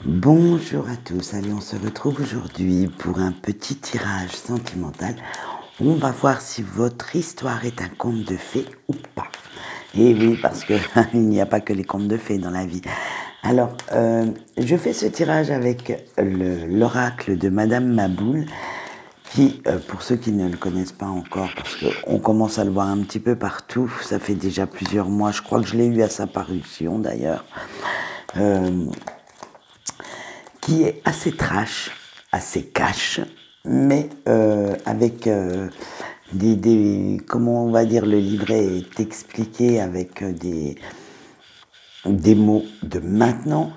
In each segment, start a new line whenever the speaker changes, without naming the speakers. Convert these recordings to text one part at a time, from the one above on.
Bonjour à tous, allez on se retrouve aujourd'hui pour un petit tirage sentimental. On va voir si votre histoire est un conte de fées ou pas. Et oui, parce que il n'y a pas que les contes de fées dans la vie. Alors, je fais ce tirage avec l'oracle de Madame Maboul, qui, pour ceux qui ne le connaissent pas encore, parce qu'on commence à le voir un petit peu partout, ça fait déjà plusieurs mois, je crois que je l'ai eu à sa parution d'ailleurs, qui est assez trash, assez cash, mais avec comment on va dire, le livret est expliqué avec des mots de maintenant.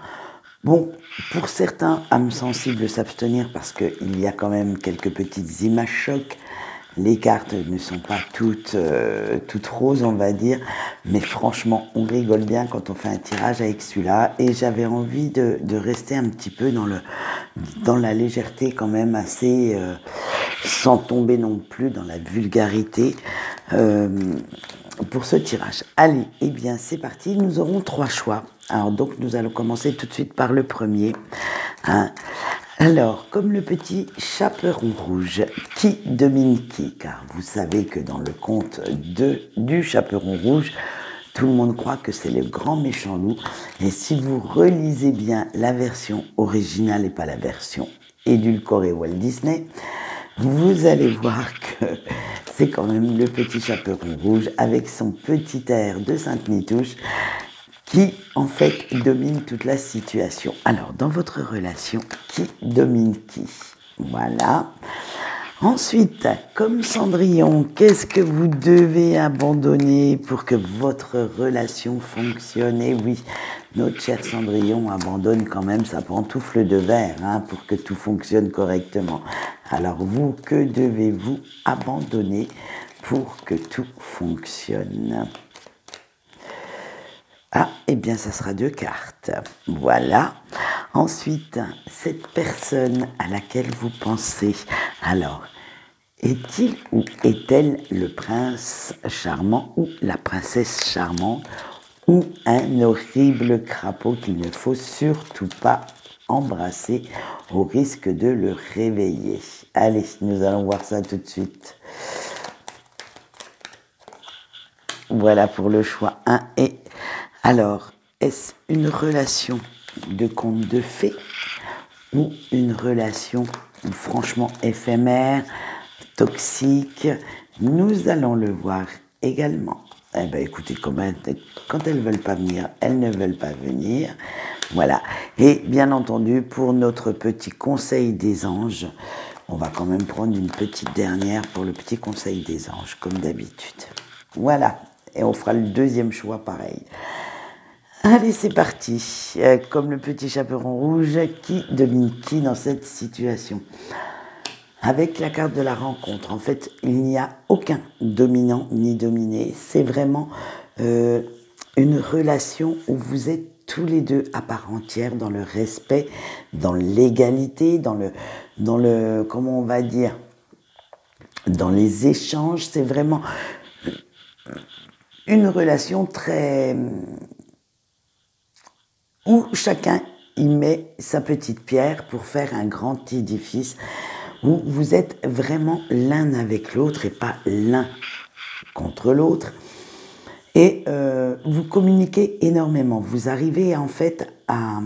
Bon, pour certains, âmes sensibles s'abstenir parce qu'il y a quand même quelques petites images chocs. Les cartes ne sont pas toutes roses, on va dire, mais franchement, on rigole bien quand on fait un tirage avec celui-là. Et j'avais envie de rester un petit peu dans la légèreté quand même, assez, sans tomber non plus dans la vulgarité. Pour ce tirage. Allez, eh bien c'est parti, nous aurons 3 choix. Alors donc nous allons commencer tout de suite par le premier. Hein. Alors, comme le petit chaperon rouge, qui domine qui? Car vous savez que dans le conte du chaperon rouge, tout le monde croit que c'est le grand méchant loup. Et si vous relisez bien la version originale et pas la version édulcorée Walt Disney, vous allez voir que c'est quand même le petit chaperon rouge avec son petit air de Sainte-Nitouche qui, en fait, domine toute la situation. Alors, dans votre relation, qui domine qui? Voilà. Ensuite, comme Cendrillon, qu'est-ce que vous devez abandonner pour que votre relation fonctionne? Et oui, notre cher Cendrillon abandonne quand même sa pantoufle de verre pour que tout fonctionne correctement. Alors vous, que devez-vous abandonner pour que tout fonctionne? Ah, eh bien, ça sera 2 cartes. Voilà. Ensuite, cette personne à laquelle vous pensez. Alors, est-il ou est-elle le prince charmant ou la princesse charmante ou un horrible crapaud qu'il ne faut surtout pas embrasser au risque de le réveiller? Allez, nous allons voir ça tout de suite. Voilà pour le choix 1 et... Alors, est-ce une relation de conte de fées ou une relation franchement éphémère, toxique? Nous allons le voir également. Eh bien, écoutez, quand elles ne veulent pas venir, elles ne veulent pas venir. Voilà. Et bien entendu, pour notre petit conseil des anges, on va quand même prendre une petite dernière pour le petit conseil des anges, comme d'habitude. Voilà. Et on fera le deuxième choix pareil. Allez, c'est parti. Comme le petit chaperon rouge, qui domine qui dans cette situation? Avec la carte de la rencontre, en fait, il n'y a aucun dominant ni dominé. C'est vraiment une relation où vous êtes tous les deux à part entière dans le respect, dans l'égalité, dans le, comment on va dire, dans les échanges. C'est vraiment une relation très... où chacun y met sa petite pierre pour faire un grand édifice, où vous êtes vraiment l'un avec l'autre et pas l'un contre l'autre. Et vous communiquez énormément. Vous arrivez en fait à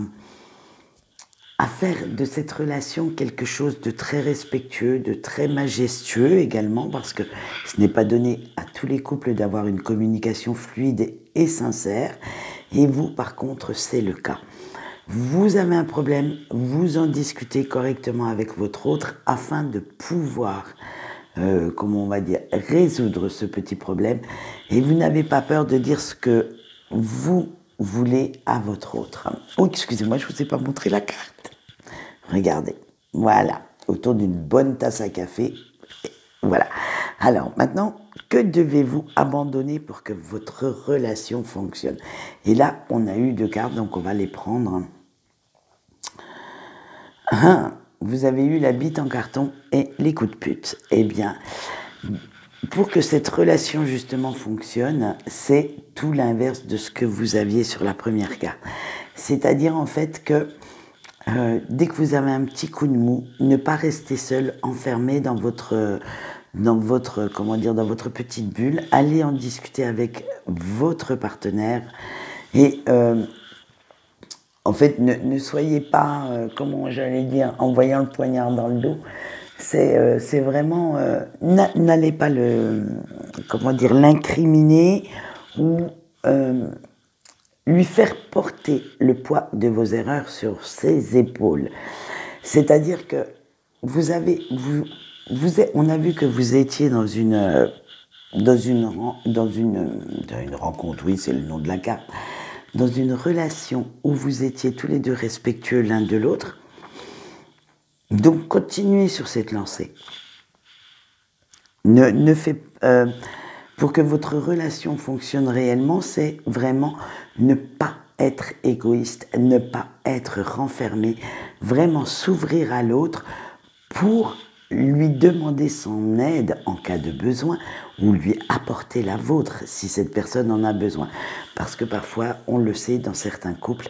faire de cette relation quelque chose de très respectueux, de très majestueux également, parce que ce n'est pas donné à tous les couples d'avoir une communication fluide et sincère. Et vous, par contre, c'est le cas. Vous avez un problème, vous en discutez correctement avec votre autre afin de pouvoir, comment on va dire, résoudre ce petit problème. Et vous n'avez pas peur de dire ce que vous voulez à votre autre. Oh, excusez-moi, je ne vous ai pas montré la carte. Regardez, voilà, autour d'une bonne tasse à café. Voilà. Alors maintenant, que devez-vous abandonner pour que votre relation fonctionne? Et là, on a eu 2 cartes, donc on va les prendre. Vous avez eu la bite en carton et les coups de pute. Eh bien, pour que cette relation justement fonctionne, c'est tout l'inverse de ce que vous aviez sur la première carte. C'est-à-dire en fait que dès que vous avez un petit coup de mou, ne pas rester seul, enfermé dans votre comment dire, dans votre petite bulle. Allez en discuter avec votre partenaire et en fait, ne soyez pas, comment j'allais dire, en voyant le poignard dans le dos. C'est vraiment, n'allez pas comment dire, l'incriminer ou lui faire porter le poids de vos erreurs sur ses épaules. C'est-à-dire que on a vu que vous étiez dans une rencontre, oui, c'est le nom de la carte, dans une relation où vous étiez tous les deux respectueux l'un de l'autre. Donc, continuez sur cette lancée. Pour que votre relation fonctionne réellement, c'est vraiment ne pas être égoïste, ne pas être renfermé, vraiment s'ouvrir à l'autre pour lui demander son aide en cas de besoin ou lui apporter la vôtre si cette personne en a besoin. Parce que parfois, on le sait, dans certains couples,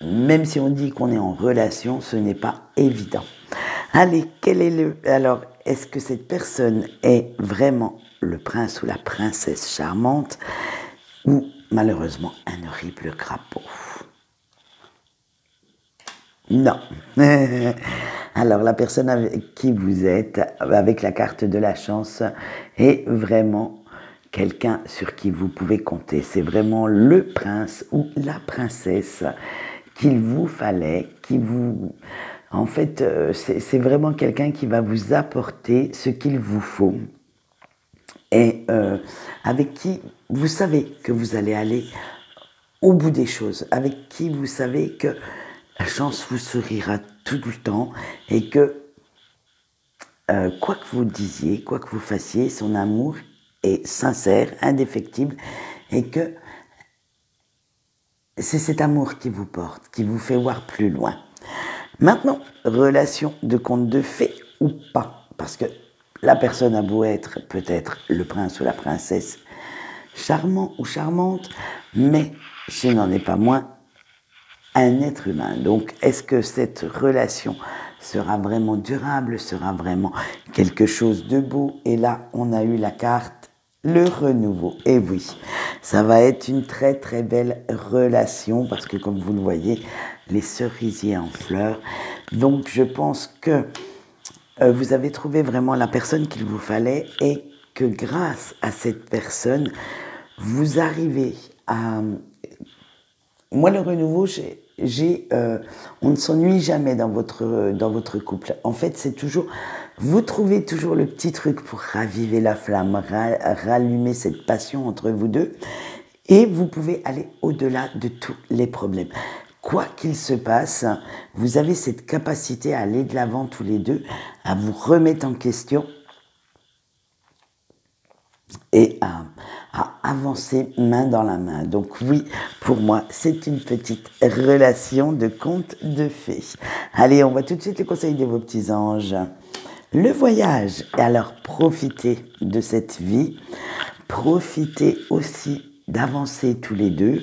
même si on dit qu'on est en relation, ce n'est pas évident. Allez, alors, est-ce que cette personne est vraiment le prince ou la princesse charmante ou malheureusement un horrible crapaud? Non. Alors, la personne avec qui vous êtes, avec la carte de la chance, est vraiment quelqu'un sur qui vous pouvez compter. C'est vraiment le prince ou la princesse qu'il vous fallait, en fait, c'est vraiment quelqu'un qui va vous apporter ce qu'il vous faut et avec qui vous savez que vous allez aller au bout des choses, avec qui vous savez que la chance vous sourira tout le temps et que quoi que vous disiez, quoi que vous fassiez, son amour est sincère, indéfectible et que c'est cet amour qui vous porte, qui vous fait voir plus loin. Maintenant, relation de conte de fées ou pas, parce que la personne a beau être peut-être le prince ou la princesse charmant ou charmante, mais ce n'en est pas moins un être humain. Donc, est-ce que cette relation sera vraiment durable, sera vraiment quelque chose de beau? Et là, on a eu la carte, le renouveau. Et oui, ça va être une très très belle relation parce que comme vous le voyez, les cerisiers en fleurs. Donc, je pense que vous avez trouvé vraiment la personne qu'il vous fallait et que grâce à cette personne, vous arrivez à... Moi, le renouveau, on ne s'ennuie jamais dans votre couple. En fait, c'est toujours... Vous trouvez toujours le petit truc pour raviver la flamme, rallumer cette passion entre vous deux. Et vous pouvez aller au-delà de tous les problèmes. Quoi qu'il se passe, vous avez cette capacité à aller de l'avant tous les deux, à vous remettre en question et à avancer main dans la main. Donc oui, pour moi, c'est une petite relation de conte de fées. Allez, on voit tout de suite les conseils de vos petits anges. Le voyage, alors profitez de cette vie, profitez aussi d'avancer tous les deux,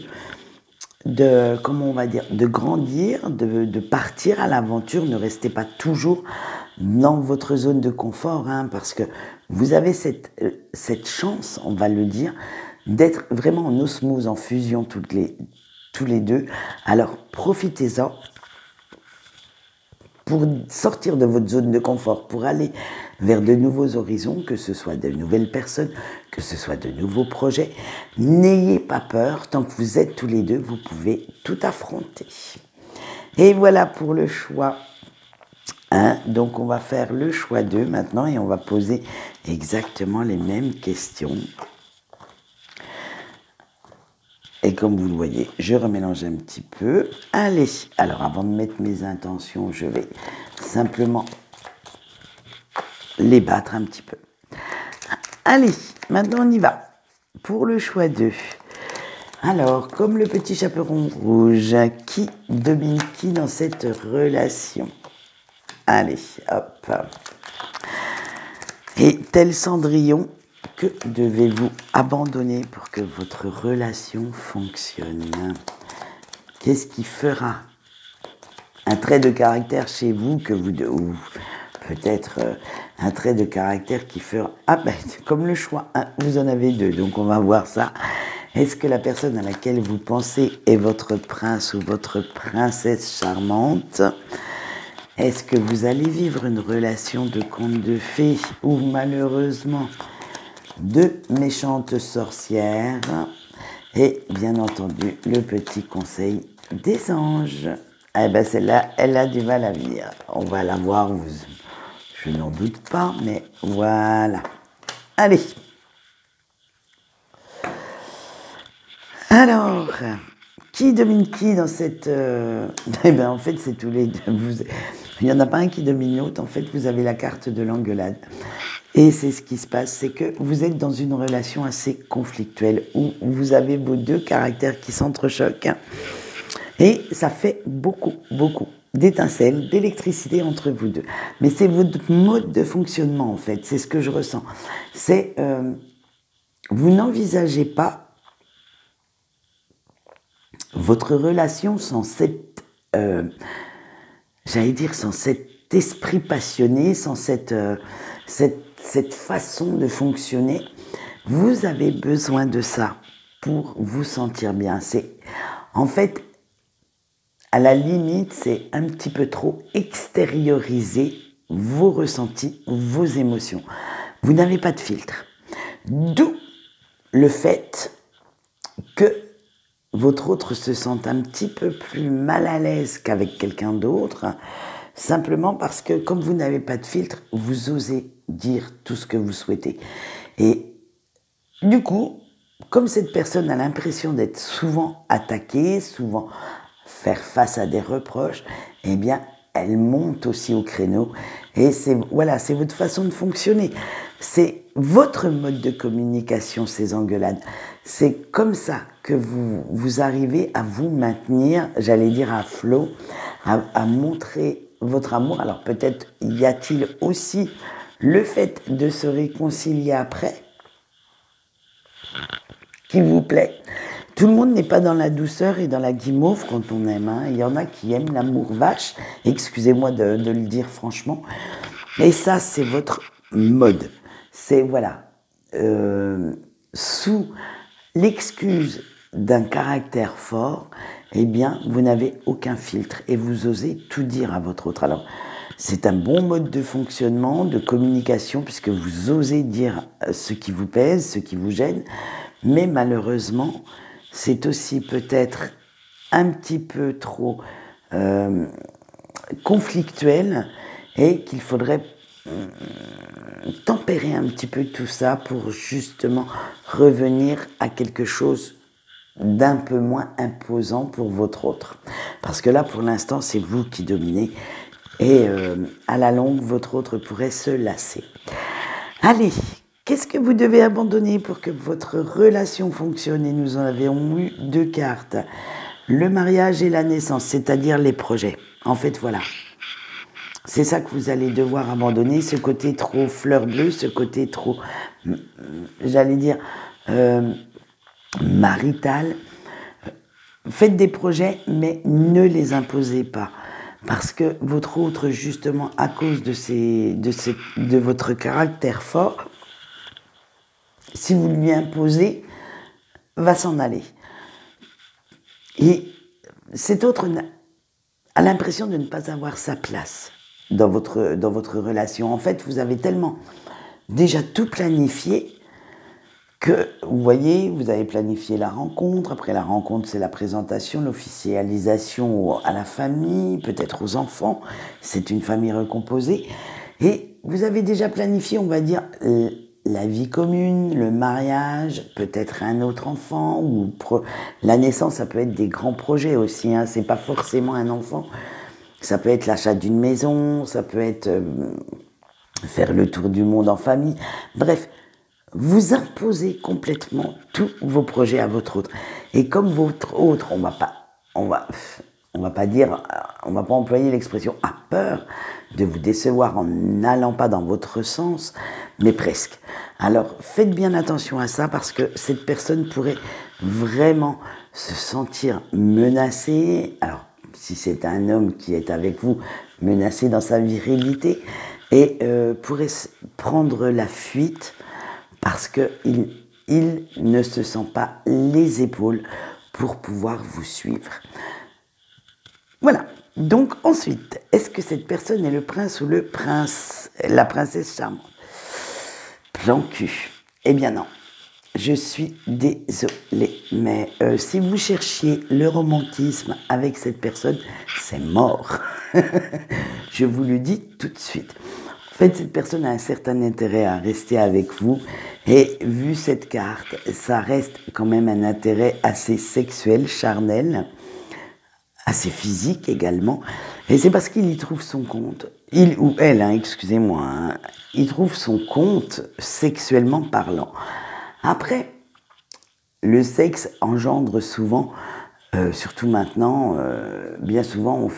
comment on va dire, de grandir, de partir à l'aventure. Ne restez pas toujours dans votre zone de confort, hein, parce que vous avez cette chance, on va le dire, d'être vraiment en osmose, en fusion tous les deux. Alors profitez-en pour sortir de votre zone de confort, pour aller vers de nouveaux horizons, que ce soit de nouvelles personnes, que ce soit de nouveaux projets. N'ayez pas peur, tant que vous êtes tous les deux, vous pouvez tout affronter. Et voilà pour le choix 1. Donc on va faire le choix 2 maintenant et on va poser exactement les mêmes questions. Et comme vous le voyez, je remélange un petit peu. Allez, alors avant de mettre mes intentions, je vais simplement les battre un petit peu. Allez, maintenant on y va. Pour le choix 2. Alors, comme le petit chaperon rouge, qui domine qui dans cette relation? Allez, hop. Et tel Cendrillon, que devez-vous abandonner pour que votre relation fonctionne? Qu'est-ce qui fera un trait de caractère chez vous que vous... ou peut-être un trait de caractère qui fera... Ah ben, comme le choix, hein, vous en avez deux, donc on va voir ça. Est-ce que la personne à laquelle vous pensez est votre prince ou votre princesse charmante? Est-ce que vous allez vivre une relation de conte de fées ou malheureusement de méchantes sorcières? Et bien entendu, le petit conseil des anges. Eh ben celle-là, elle a du mal à venir. On va la voir, je n'en doute pas, mais voilà. Allez. Alors, qui domine qui dans cette... Eh bien, en fait, c'est tous les deux. Il n'y en a pas un qui domine l'autre. En fait, vous avez la carte de l'engueulade. Et c'est ce qui se passe, c'est que vous êtes dans une relation assez conflictuelle où vous avez vos deux caractères qui s'entrechoquent. Et ça fait beaucoup d'étincelles, d'électricité entre vous deux. Mais c'est votre mode de fonctionnement, en fait. C'est ce que je ressens. C'est... vous n'envisagez pas votre relation sans cette, j'allais dire, sans cet esprit passionné, sans cette façon de fonctionner. Vous avez besoin de ça pour vous sentir bien. C'est, en fait, à la limite, c'est un petit peu trop extérioriser vos ressentis, vos émotions. Vous n'avez pas de filtre. D'où le fait que votre autre se sente un petit peu plus mal à l'aise qu'avec quelqu'un d'autre, simplement parce que comme vous n'avez pas de filtre, vous osez dire tout ce que vous souhaitez. Et du coup, comme cette personne a l'impression d'être souvent attaquée, souvent faire face à des reproches, eh bien, elle monte aussi au créneau. Et c'est voilà, c'est votre façon de fonctionner. C'est votre mode de communication, ces engueulades. C'est comme ça que vous arrivez à vous maintenir, j'allais dire à flot, à montrer votre amour. Alors peut-être y a-t-il aussi le fait de se réconcilier après, qui vous plaît. Tout le monde n'est pas dans la douceur et dans la guimauve quand on aime. Hein. Il y en a qui aiment l'amour vache, excusez-moi de le dire franchement. Et ça, c'est votre mode. C'est, voilà, sous l'excuse d'un caractère fort, eh bien, vous n'avez aucun filtre et vous osez tout dire à votre autre. Alors, c'est un bon mode de fonctionnement, de communication, puisque vous osez dire ce qui vous pèse, ce qui vous gêne, mais malheureusement, c'est aussi peut-être un petit peu trop conflictuel et qu'il faudrait tempérer un petit peu tout ça pour justement revenir à quelque chose d'un peu moins imposant pour votre autre. Parce que là, pour l'instant, c'est vous qui dominez et à la longue, votre autre pourrait se lasser. Allez, qu'est-ce que vous devez abandonner pour que votre relation fonctionne? Et nous en avions eu deux cartes. Le mariage et la naissance, c'est-à-dire les projets. En fait, voilà. C'est ça que vous allez devoir abandonner, ce côté trop fleur bleue, ce côté trop, j'allais dire, marital. Faites des projets, mais ne les imposez pas. Parce que votre autre, justement, à cause de votre caractère fort, si vous lui imposez, va s'en aller. Et cet autre a l'impression de ne pas avoir sa place dans votre relation. En fait, vous avez tellement déjà tout planifié que, vous voyez, vous avez planifié la rencontre. Après la rencontre, c'est la présentation, l'officialisation à la famille, peut-être aux enfants. C'est une famille recomposée. Et vous avez déjà planifié, on va dire, la vie commune, le mariage, peut-être un autre enfant, ou la naissance, ça peut être des grands projets aussi, hein, c'est pas forcément un enfant, ça peut être l'achat d'une maison, ça peut être faire le tour du monde en famille, bref, vous imposez complètement tous vos projets à votre autre. Et comme votre autre, on va pas employer l'expression « a peur » de vous décevoir en n'allant pas dans votre sens, mais presque. Alors, faites bien attention à ça parce que cette personne pourrait vraiment se sentir menacé. Alors, si c'est un homme qui est avec vous, menacé dans sa virilité, et pourrait prendre la fuite parce qu'il ne se sent pas les épaules pour pouvoir vous suivre. Voilà. Donc ensuite, est-ce que cette personne est le prince ou la princesse charmante? Plan cul. Eh bien non. Je suis désolée, mais si vous cherchiez le romantisme avec cette personne, c'est mort. Je vous le dis tout de suite. En fait, cette personne a un certain intérêt à rester avec vous, et vu cette carte, ça reste quand même un intérêt assez sexuel, charnel, assez physique également, et c'est parce qu'il y trouve son compte, il ou elle, excusez-moi, il trouve son compte sexuellement parlant. Après, le sexe engendre souvent, surtout maintenant, bien souvent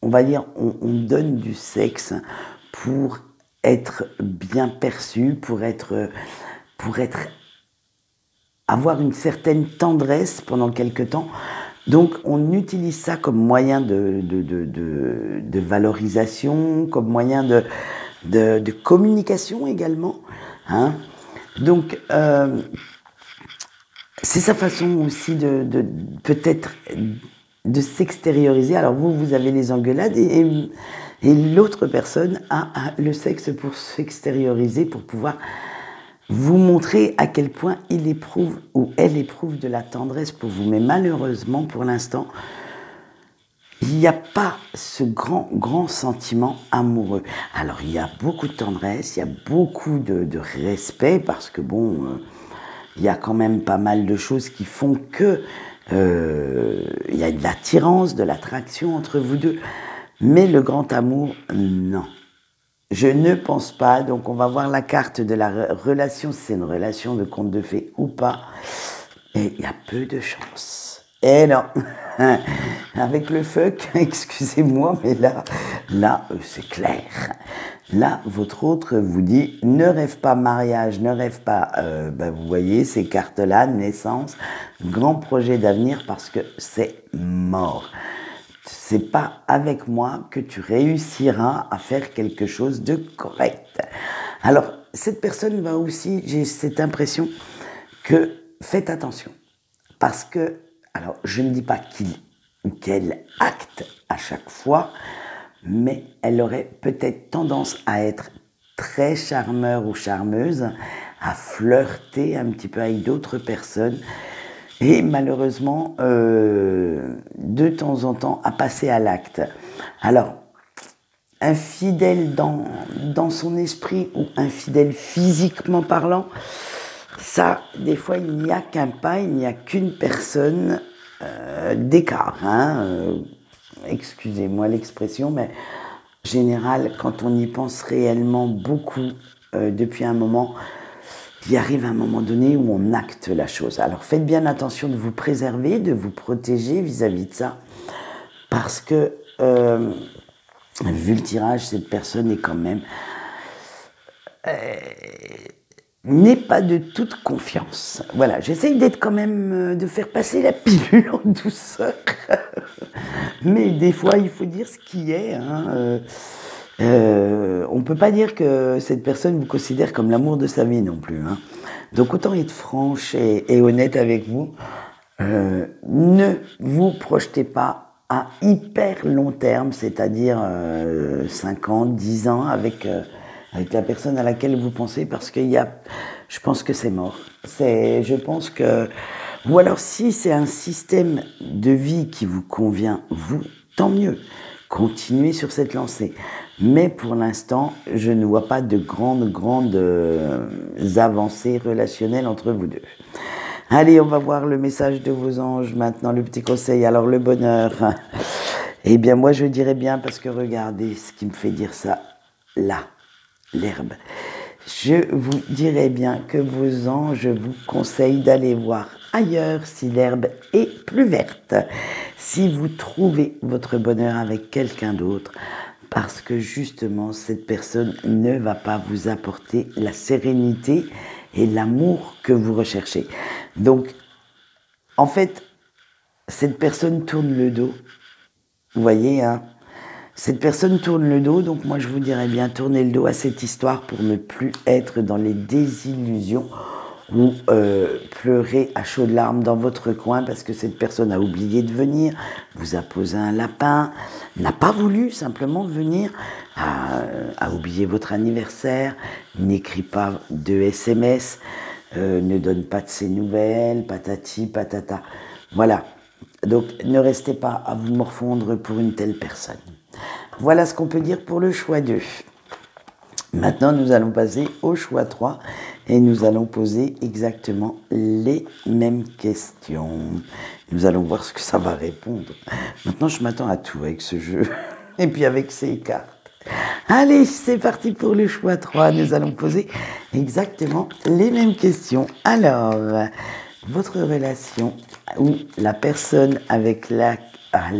on va dire, on donne du sexe pour être bien perçu, pour avoir une certaine tendresse pendant quelque temps. Donc on utilise ça comme moyen de valorisation, comme moyen de communication également. Hein. Donc c'est sa façon aussi peut-être de s'extérioriser. Alors vous avez les engueulades et l'autre personne a le sexe pour s'extérioriser, pour pouvoir vous montrer à quel point il éprouve ou elle éprouve de la tendresse pour vous. Mais malheureusement, pour l'instant, il n'y a pas ce grand sentiment amoureux. Alors, il y a beaucoup de tendresse, il y a beaucoup de respect, parce que bon, il y a quand même pas mal de choses qui font que il y a de l'attirance, de l'attraction entre vous deux. Mais le grand amour, non. Je ne pense pas, donc on va voir la carte de la relation, si c'est une relation de conte de fées ou pas, et il y a peu de chance. Et non, avec le fuck, excusez-moi, mais là, c'est clair. Là, votre autre vous dit, ne rêve pas mariage, ne rêve pas, vous voyez, ces cartes-là, naissance, grand projet d'avenir, parce que c'est mort. C'est pas avec moi que tu réussiras à faire quelque chose de correct. Alors, cette personne va aussi, j'ai cette impression que faites attention. Parce que, alors, je ne dis pas qu'elle acte à chaque fois, mais elle aurait peut-être tendance à être très charmeur ou charmeuse, à flirter un petit peu avec d'autres personnes, et malheureusement, de temps en temps, à passer à l'acte. Alors, infidèle dans son esprit ou infidèle physiquement parlant, ça, des fois, il n'y a qu'un pas, il n'y a qu'une personne d'écart. Excusez-moi l'expression, mais en général, quand on y pense réellement beaucoup depuis un moment, il arrive un moment donné où on acte la chose. Alors faites bien attention de vous préserver, de vous protéger vis-à-vis de ça, parce que vu le tirage, cette personne est quand même n'est pas de toute confiance. Voilà, j'essaye d'être quand même, de faire passer la pilule en douceur, mais des fois il faut dire ce qui est. On ne peut pas dire que cette personne vous considère comme l'amour de sa vie non plus. Donc autant être franche et honnête avec vous. Ne vous projetez pas à hyper long terme, c'est-à-dire 5 ans, 10 ans avec la personne à laquelle vous pensez, parce je pense que c'est mort. Je pense que, ou alors si c'est un système de vie qui vous convient, tant mieux. Continuez sur cette lancée. Mais pour l'instant, je ne vois pas de grandes avancées relationnelles entre vous deux. Allez, on va voir le message de vos anges maintenant, le petit conseil. Alors, le bonheur. Eh bien, moi, je dirais bien, parce que regardez ce qui me fait dire ça. Là, l'herbe. Je vous dirais bien que vos anges vous conseillent d'aller voir ailleurs si l'herbe est plus verte. Si vous trouvez votre bonheur avec quelqu'un d'autre, parce que justement, cette personne ne va pas vous apporter la sérénité et l'amour que vous recherchez. Donc, en fait, cette personne tourne le dos. Vous voyez, hein, cette personne tourne le dos, donc moi je vous dirais bien tourner le dos à cette histoire pour ne plus être dans les désillusions ou pleurer à chaudes larmes dans votre coin parce que cette personne a oublié de venir, vous a posé un lapin, n'a pas voulu simplement venir, a oublié votre anniversaire, n'écrit pas de SMS, ne donne pas de ses nouvelles, patati patata. Voilà, donc ne restez pas à vous morfondre pour une telle personne. Voilà ce qu'on peut dire pour le choix 2. Maintenant, nous allons passer au choix 3 et nous allons poser exactement les mêmes questions. Nous allons voir ce que ça va répondre. Maintenant, je m'attends à tout avec ce jeu et puis avec ces cartes. Allez, c'est parti pour le choix 3. Nous allons poser exactement les mêmes questions. Alors, votre relation ou la personne avec à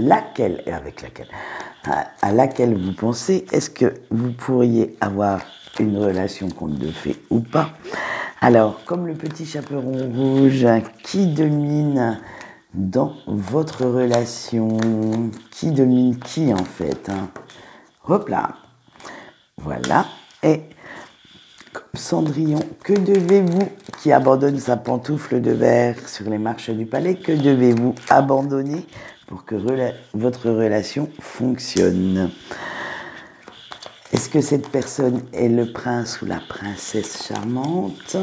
laquelle vous pensez, est-ce que vous pourriez avoir une relation conte de fées ou pas? Alors, comme le petit chaperon rouge, qui domine dans votre relation? Qui domine qui en fait, hein? Hop là, voilà. Et comme Cendrillon, que devez-vous, qui abandonne sa pantoufle de verre sur les marches du palais, que devez-vous abandonner pour que votre relation fonctionne? Est-ce que cette personne est le prince ou la princesse charmante?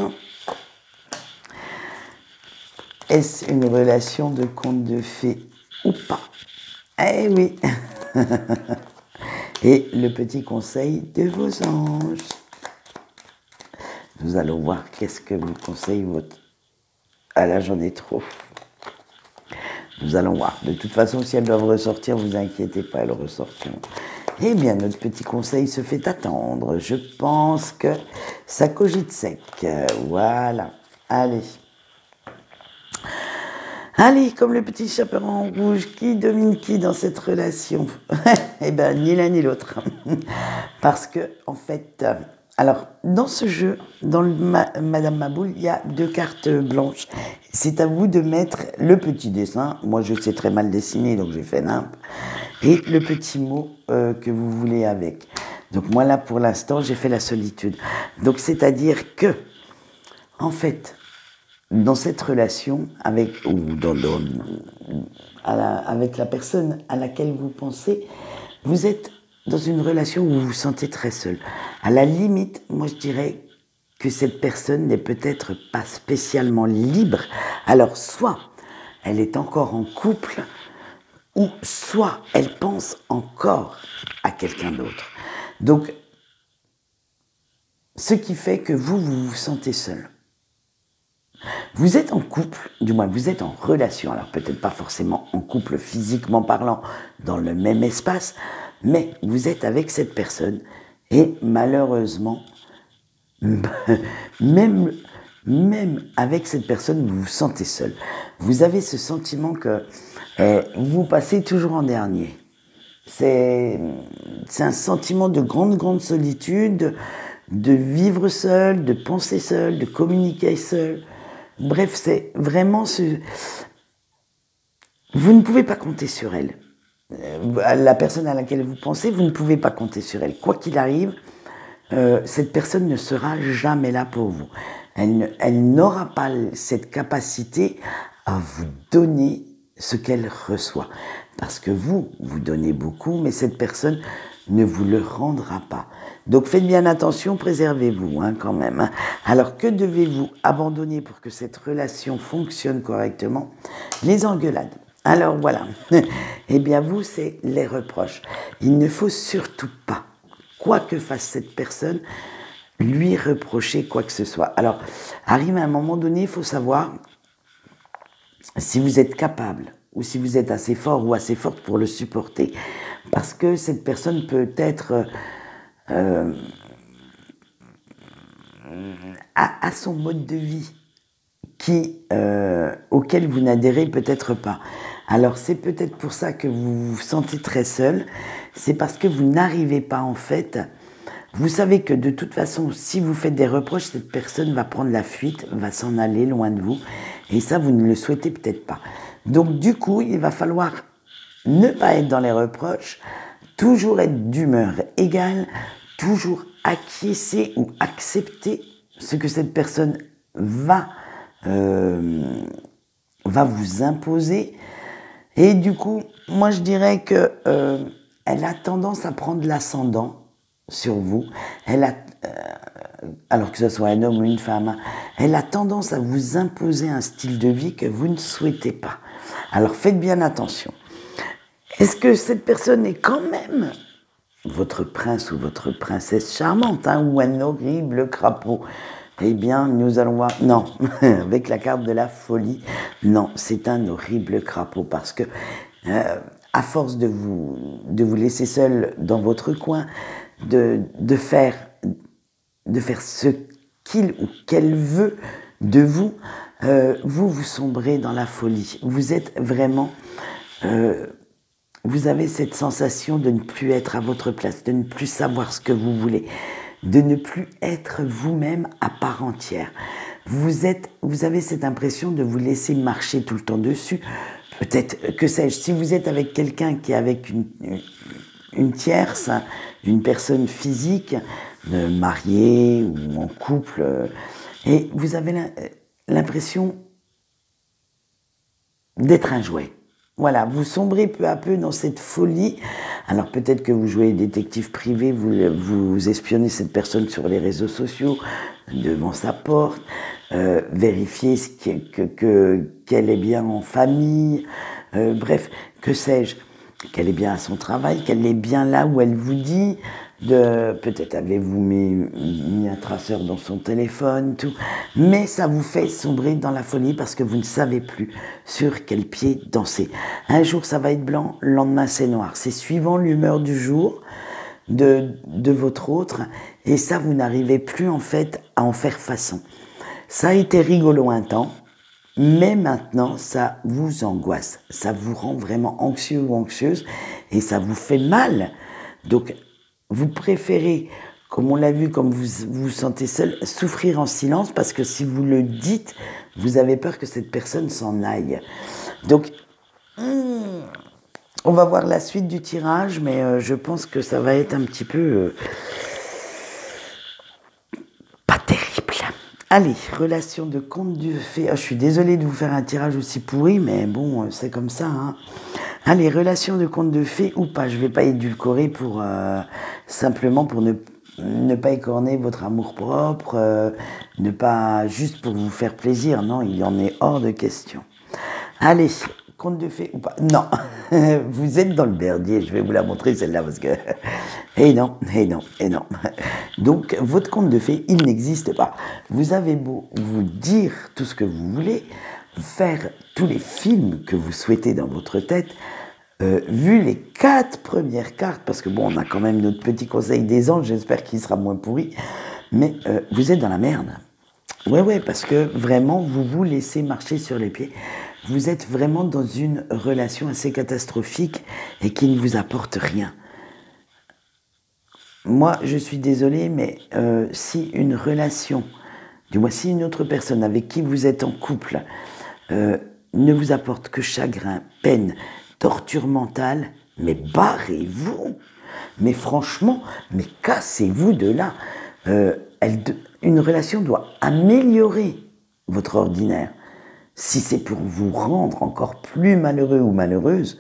Est-ce une relation de conte de fées ou pas? Eh oui. Et le petit conseil de vos anges. Nous allons voir qu'est-ce que vous conseille votre... Ah là, j'en ai trop. Nous allons voir. De toute façon, si elles doivent ressortir, vous inquiétez pas, elles ressortiront. Eh bien, notre petit conseil se fait attendre. Je pense que ça cogite sec. Voilà. Allez. Allez, comme le petit chaperon rouge, qui domine qui dans cette relation? Eh bien, ni l'un ni l'autre. Parce que, en fait... Alors, dans ce jeu, dans le Madame Maboule, il y a 2 cartes blanches. C'est à vous de mettre le petit dessin. Moi, je sais très mal dessiner, donc j'ai fait nimp. Et le petit mot que vous voulez avec. Donc moi, là, pour l'instant, j'ai fait la solitude. Donc, c'est-à-dire que, en fait, dans cette relation, avec la personne à laquelle vous pensez, vous êtes dans une relation où vous vous sentez très seul. À la limite, moi je dirais que cette personne n'est peut-être pas spécialement libre. Alors soit elle est encore en couple, ou soit elle pense encore à quelqu'un d'autre. Donc, ce qui fait que vous vous sentez seul. Vous êtes en couple, du moins vous êtes en relation, alors peut-être pas forcément en couple physiquement parlant, dans le même espace, mais vous êtes avec cette personne et malheureusement, même avec cette personne, vous vous sentez seul. Vous avez ce sentiment que vous passez toujours en dernier. C'est un sentiment de grande solitude, de vivre seul, de penser seul, de communiquer seul. Bref, c'est vraiment vous ne pouvez pas compter sur elle. La personne à laquelle vous pensez, vous ne pouvez pas compter sur elle. Quoi qu'il arrive, cette personne ne sera jamais là pour vous. Elle n'aura pas cette capacité à vous donner ce qu'elle reçoit. Parce que vous donnez beaucoup, mais cette personne ne vous le rendra pas. Donc faites bien attention, préservez-vous quand même. Hein. Alors que devez-vous abandonner pour que cette relation fonctionne correctement? Les engueulades. Alors voilà, eh bien vous, c'est les reproches. Il ne faut surtout pas, quoi que fasse cette personne, lui reprocher quoi que ce soit. Alors, arrive à un moment donné, il faut savoir si vous êtes capable ou si vous êtes assez fort ou assez forte pour le supporter. Parce que cette personne peut être à son mode de vie auquel vous n'adhérez peut-être pas. Alors c'est peut-être pour ça que vous vous sentez très seul, c'est parce que vous n'arrivez pas en fait, vous savez que de toute façon si vous faites des reproches, cette personne va prendre la fuite, va s'en aller loin de vous Et ça, vous ne le souhaitez peut-être pas. Donc du coup, il va falloir ne pas être dans les reproches, toujours être d'humeur égale, toujours acquiescer ou accepter ce que cette personne va vous imposer. Et du coup, moi je dirais que elle a tendance à prendre l'ascendant sur vous. Alors que ce soit un homme ou une femme, elle a tendance à vous imposer un style de vie que vous ne souhaitez pas. Alors faites bien attention. Est-ce que cette personne est quand même votre prince ou votre princesse charmante, ou un horrible crapaud? Eh bien, nous allons voir... Non, avec la carte de la folie, non, c'est un horrible crapaud parce que, à force de vous laisser seul dans votre coin, de faire ce qu'il ou qu'elle veut de vous, vous sombrez dans la folie. Vous êtes vraiment... vous avez cette sensation de ne plus être à votre place, de ne plus savoir ce que vous voulez, de ne plus être vous-même à part entière. Vous avez cette impression de vous laisser marcher tout le temps dessus. Peut-être, que sais-je, si vous êtes avec quelqu'un qui est avec une tierce, une personne physique, mariée ou en couple, et vous avez l'impression d'être un jouet. Voilà, vous sombrez peu à peu dans cette folie. Alors peut-être que vous jouez détective privé, vous espionnez cette personne sur les réseaux sociaux, devant sa porte, vérifiez qu'elle est bien en famille, bref, que sais-je, qu'elle est bien à son travail, qu'elle est bien là où elle vous dit. Peut-être avez-vous mis un traceur dans son téléphone, tout. Mais ça vous fait sombrer dans la folie parce que vous ne savez plus sur quel pied danser. Un jour ça va être blanc, le lendemain c'est noir. C'est suivant l'humeur du jour de votre autre, et ça vous n'arrivez plus en fait à en faire façon. Ça a été rigolo un temps, mais maintenant ça vous angoisse, ça vous rend vraiment anxieux ou anxieuse et ça vous fait mal. Donc vous préférez, comme on l'a vu, comme vous vous sentez seul, souffrir en silence parce que si vous le dites, vous avez peur que cette personne s'en aille. Donc, on va voir la suite du tirage, mais je pense que ça va être un petit peu pas terrible. Allez, relation de conte de fées. Je suis désolée de vous faire un tirage aussi pourri, mais bon, c'est comme ça, hein. Allez, relation de conte de fées ou pas, je vais pas édulcorer simplement pour ne pas écorner votre amour-propre, ne pas juste pour vous faire plaisir, non, il en est hors de question. Allez, conte de fées ou pas? Non, vous êtes dans le merdier, je vais vous la montrer celle-là parce que... Et non. Donc, votre conte de fées, il n'existe pas. Vous avez beau vous dire tout ce que vous voulez, faire tous les films que vous souhaitez dans votre tête, vu les 4 premières cartes, parce que bon, on a quand même notre petit conseil des anges, j'espère qu'il sera moins pourri, mais vous êtes dans la merde. Ouais, parce que vraiment, vous vous laissez marcher sur les pieds. Vous êtes vraiment dans une relation assez catastrophique et qui ne vous apporte rien. Moi, je suis désolée, mais si une relation, du moins si une autre personne avec qui vous êtes en couple, ne vous apporte que chagrin, peine, torture mentale, mais barrez-vous. Mais franchement, mais cassez-vous de là. Une relation doit améliorer votre ordinaire. Si c'est pour vous rendre encore plus malheureux ou malheureuse,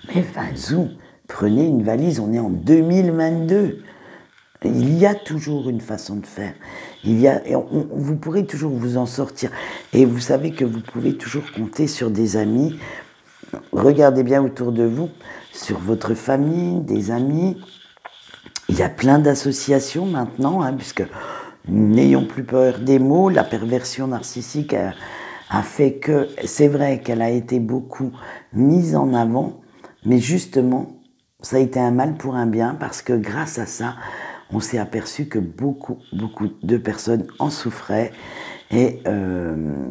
mais vas-y, prenez une valise, on est en 2022. Il y a toujours une façon de faire. Vous pourrez toujours vous en sortir. Et vous savez que vous pouvez toujours compter sur des amis. Regardez bien autour de vous, sur votre famille, des amis. Il y a plein d'associations maintenant, puisque n'ayons plus peur des mots. La perversion narcissique a fait que, c'est vrai qu'elle a été beaucoup mise en avant, mais justement, ça a été un mal pour un bien, parce que grâce à ça, on s'est aperçu que beaucoup de personnes en souffraient, et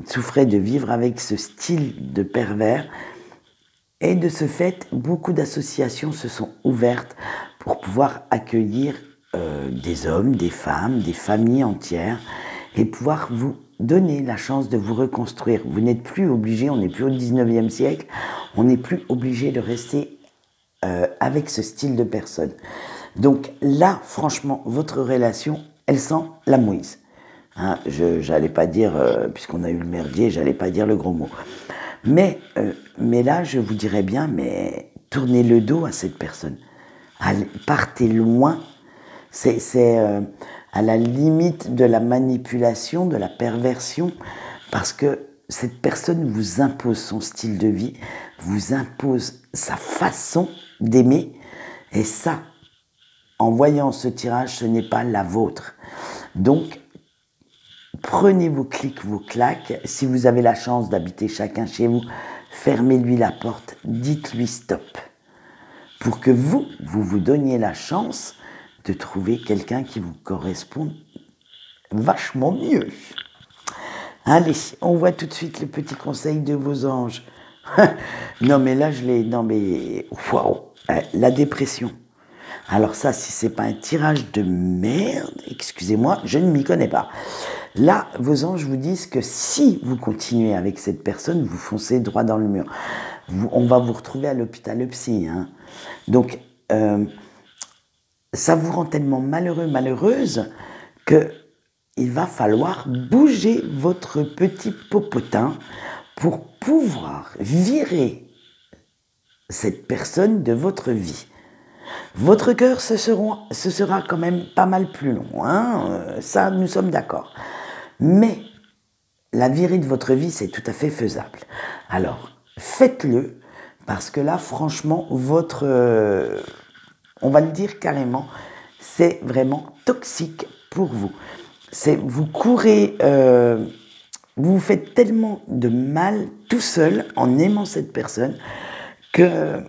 souffraient de vivre avec ce style de pervers. Et de ce fait, beaucoup d'associations se sont ouvertes pour pouvoir accueillir des hommes, des femmes, des familles entières. et pouvoir vous donner la chance de vous reconstruire. Vous n'êtes plus obligé, on n'est plus au 19e siècle, on n'est plus obligé de rester avec ce style de personne. Donc là, franchement, votre relation, elle sent la mouise. Hein, j'allais pas dire, puisqu'on a eu le merdier, j'allais pas dire le gros mot. Mais là, je vous dirais bien, mais tournez le dos à cette personne. Allez, partez loin. C'est à la limite de la manipulation, de la perversion, parce que cette personne vous impose son style de vie, vous impose sa façon d'aimer, et ça, en voyant ce tirage, ce n'est pas la vôtre. Donc, prenez vos clics, vos claques. Si vous avez la chance d'habiter chacun chez vous, fermez-lui la porte, dites-lui stop. Pour que vous donniez la chance de trouver quelqu'un qui vous correspond vachement mieux. Allez, on voit tout de suite le petit conseil de vos anges. Non mais là, waouh, la dépression. Alors ça, si c'est pas un tirage de merde, excusez-moi, je ne m'y connais pas. Là, vos anges vous disent que si vous continuez avec cette personne, vous foncez droit dans le mur. On va vous retrouver à l'hôpital psy. Hein. Donc, ça vous rend tellement malheureux, malheureuse, que il va falloir bouger votre petit popotin pour pouvoir virer cette personne de votre vie. Votre cœur, ce sera quand même pas mal plus long, hein, ça, nous sommes d'accord. Mais la virée de votre vie, c'est tout à fait faisable. Alors, faites-le, parce que là, franchement, on va le dire carrément, c'est vraiment toxique pour vous. Vous courez, vous vous faites tellement de mal tout seul en aimant cette personne que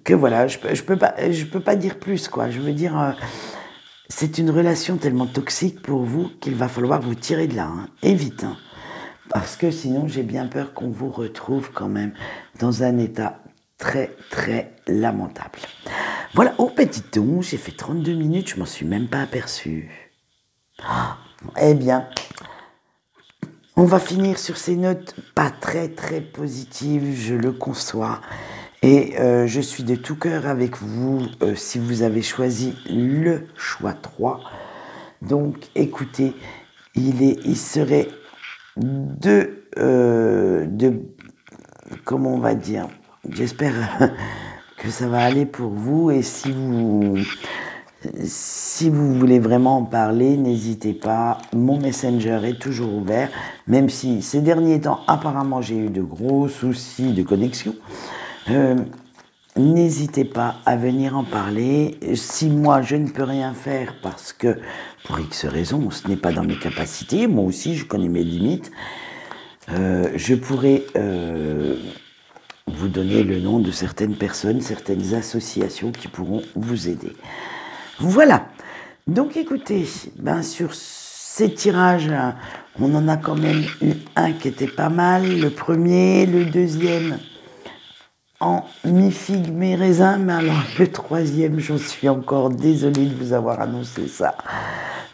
voilà, je peux pas dire plus, quoi. Je veux dire, c'est une relation tellement toxique pour vous qu'il va falloir vous tirer de là, hein, et vite, hein, parce que sinon j'ai bien peur qu'on vous retrouve quand même dans un état très très lamentable. Voilà, oh petit ton, j'ai fait 32 minutes, je m'en suis même pas aperçu. Eh bien, on va finir sur ces notes pas très très positives, je le conçois. Et je suis de tout cœur avec vous si vous avez choisi le choix 3. Donc écoutez, il serait comment on va dire, j'espère que ça va aller pour vous, et si vous voulez vraiment en parler, n'hésitez pas, mon Messenger est toujours ouvert, même si ces derniers temps apparemment j'ai eu de gros soucis de connexion. N'hésitez pas à venir en parler. Si moi je ne peux rien faire parce que pour X raisons ce n'est pas dans mes capacités, moi aussi je connais mes limites, je pourrais vous donner le nom de certaines personnes, certaines associations qui pourront vous aider. Voilà, donc écoutez, sur ces tirages, on en a quand même eu un qui était pas mal, le premier, le deuxième en mi-figue, mi-raisin, mais alors le troisième, j'en suis encore désolée de vous avoir annoncé ça.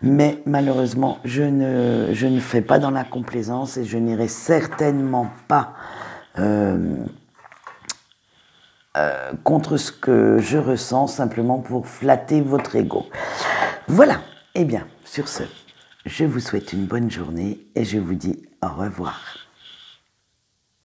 Mais malheureusement, je ne fais pas dans la complaisance et je n'irai certainement pas contre ce que je ressens, simplement pour flatter votre ego. Voilà, et bien, sur ce, je vous souhaite une bonne journée et je vous dis au revoir.